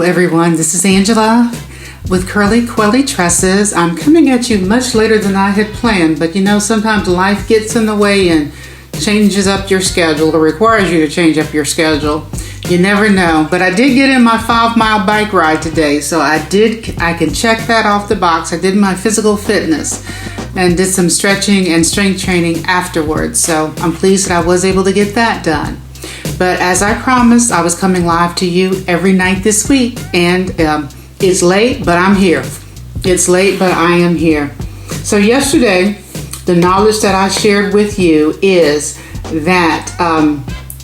everyone, this is Angela with Curly Quelly Tresses. I'm coming at you much later than I had planned, but you know, sometimes life gets in the way and changes up your schedule or requires you to change up your schedule. You never know. But I did get in my 5-mile bike ride today, so I can check that off the box. I did my physical fitness and did some stretching and strength training afterwards, so I'm pleased that I was able to get that done. But as I promised, I was coming live to you every night this week, and it's late, but I'm here. It's late, but I am here. So yesterday, the knowledge that I shared with you is that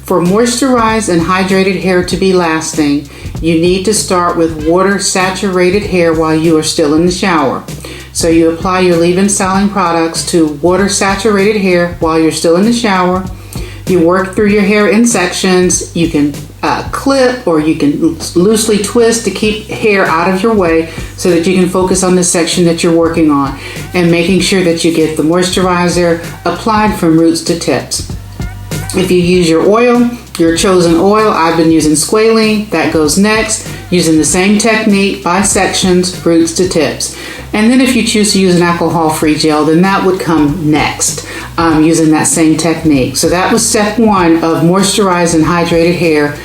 for moisturized and hydrated hair to be lasting, you need to start with water-saturated hair while you are still in the shower. So you apply your leave-in styling products to water-saturated hair while you're still in the shower. You work through your hair in sections. You can clip or you can loosely twist to keep hair out of your way so that you can focus on the section that you're working on, and making sure that you get the moisturizer applied from roots to tips. If you use your oil, your chosen oil, I've been using squalene, that goes next, using the same technique by sections, roots to tips. And then if you choose to use an alcohol-free gel, then that would come next, using that same technique. So that was step one of moisturized and hydrated hair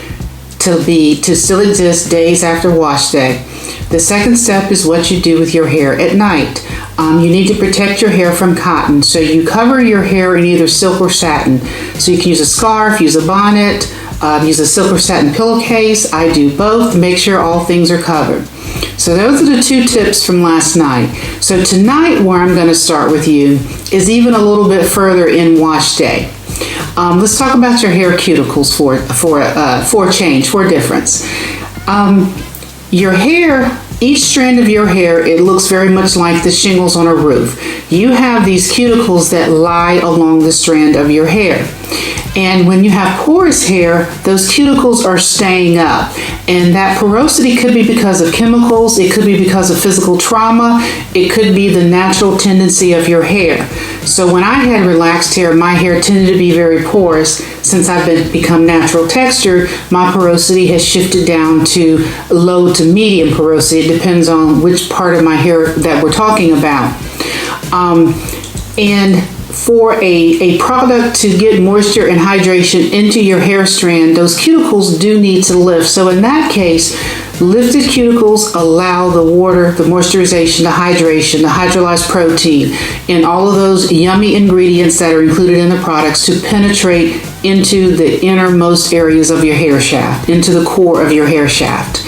to still exist days after wash day. The second step is what you do with your hair at night. You need to protect your hair from cotton, so you cover your hair in either silk or satin. So you can use a scarf, use a bonnet, use a silk or satin pillowcase. I do both. Make sure all things are covered. So those are the two tips from last night. So tonight, where I'm going to start with you is even a little bit further in wash day. Let's talk about your hair cuticles for a change, for a difference. Your hair, each strand of your hair, it looks very much like the shingles on a roof. You have these cuticles that lie along the strand of your hair. And when you have porous hair, those cuticles are staying up. And that porosity could be because of chemicals, it could be because of physical trauma, it could be the natural tendency of your hair. So when I had relaxed hair, my hair tended to be very porous. Since I've become natural texture, my porosity has shifted down to low to medium porosity. It depends on which part of my hair that we're talking about. And for a product to get moisture and hydration into your hair strand, those cuticles do need to lift. So in that case, lifted cuticles allow the water, the moisturization, the hydration, the hydrolyzed protein, and all of those yummy ingredients that are included in the products to penetrate into the innermost areas of your hair shaft, into the core of your hair shaft.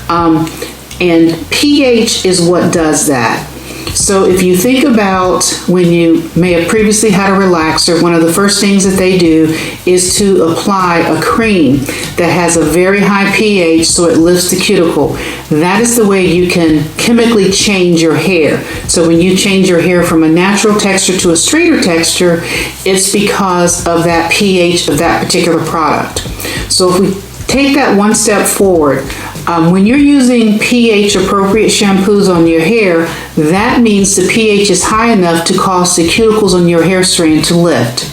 And pH is what does that. So if you think about when you may have previously had a relaxer, one of the first things that they do is to apply a cream that has a very high pH so it lifts the cuticle. That is the way you can chemically change your hair. So when you change your hair from a natural texture to a straighter texture, it's because of that pH of that particular product. So if we take that one step forward, when you're using pH appropriate shampoos on your hair, that means the pH is high enough to cause the cuticles on your hair strand to lift.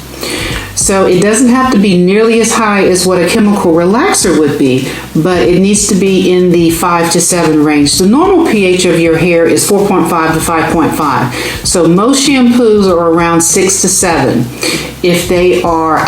So it doesn't have to be nearly as high as what a chemical relaxer would be, but it needs to be in the 5 to 7 range. The normal pH of your hair is 4.5 to 5.5. So most shampoos are around 6 to 7. If they are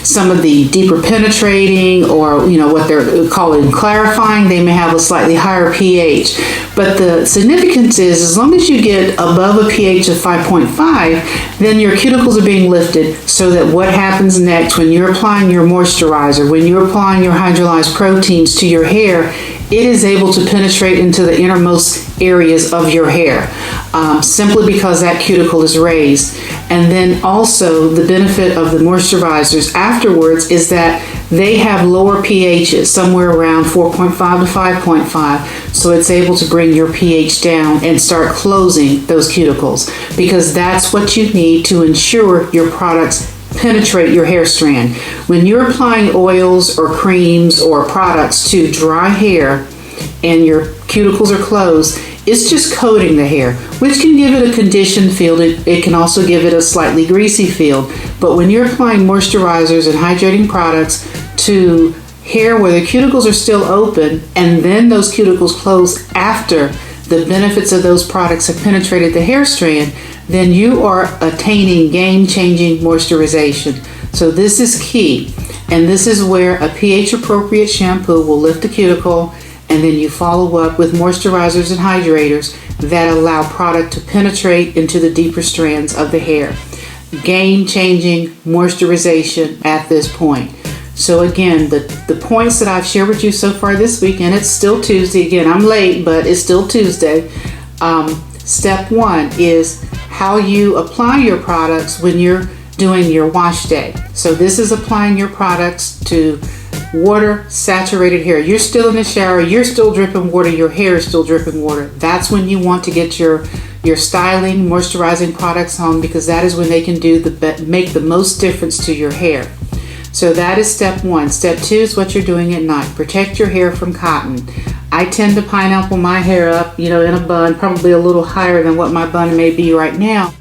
some of the deeper penetrating, or what they're calling clarifying, they may have a slightly higher pH. But the significance is, as long as you get above a pH of 5.5, then your cuticles are being lifted, so that what happens next when you're applying your moisturizer, when you're applying your hydrolyzed proteins to your hair, it is able to penetrate into the innermost areas of your hair, simply because that cuticle is raised. And then also the benefit of the moisturizers afterwards is that they have lower pHs, somewhere around 4.5 to 5.5, so it's able to bring your pH down and start closing those cuticles, because that's what you need to ensure your products penetrate your hair strand. When you're applying oils or creams or products to dry hair and your cuticles are closed, it's just coating the hair, which can give it a conditioned feel. It can also give it a slightly greasy feel. But when you're applying moisturizers and hydrating products to hair where the cuticles are still open and then those cuticles close after the benefits of those products have penetrated the hair strand, then you are attaining game-changing moisturization. So this is key, and this is where a pH-appropriate shampoo will lift the cuticle, and then you follow up with moisturizers and hydrators that allow product to penetrate into the deeper strands of the hair. Game-changing moisturization at this point. So again, the points that I've shared with you so far this week, and it's still Tuesday. Again, I'm late, but it's still Tuesday. Step one is how you apply your products when you're doing your wash day. So this is applying your products to water saturated hair. You're still in the shower, you're still dripping water, your hair is still dripping water. That's when you want to get your styling, moisturizing products on, because that is when they can make the most difference to your hair. So that is step one. Step two is what you're doing at night. Protect your hair from cotton. I tend to pineapple my hair up, in a bun, probably a little higher than what my bun may be right now.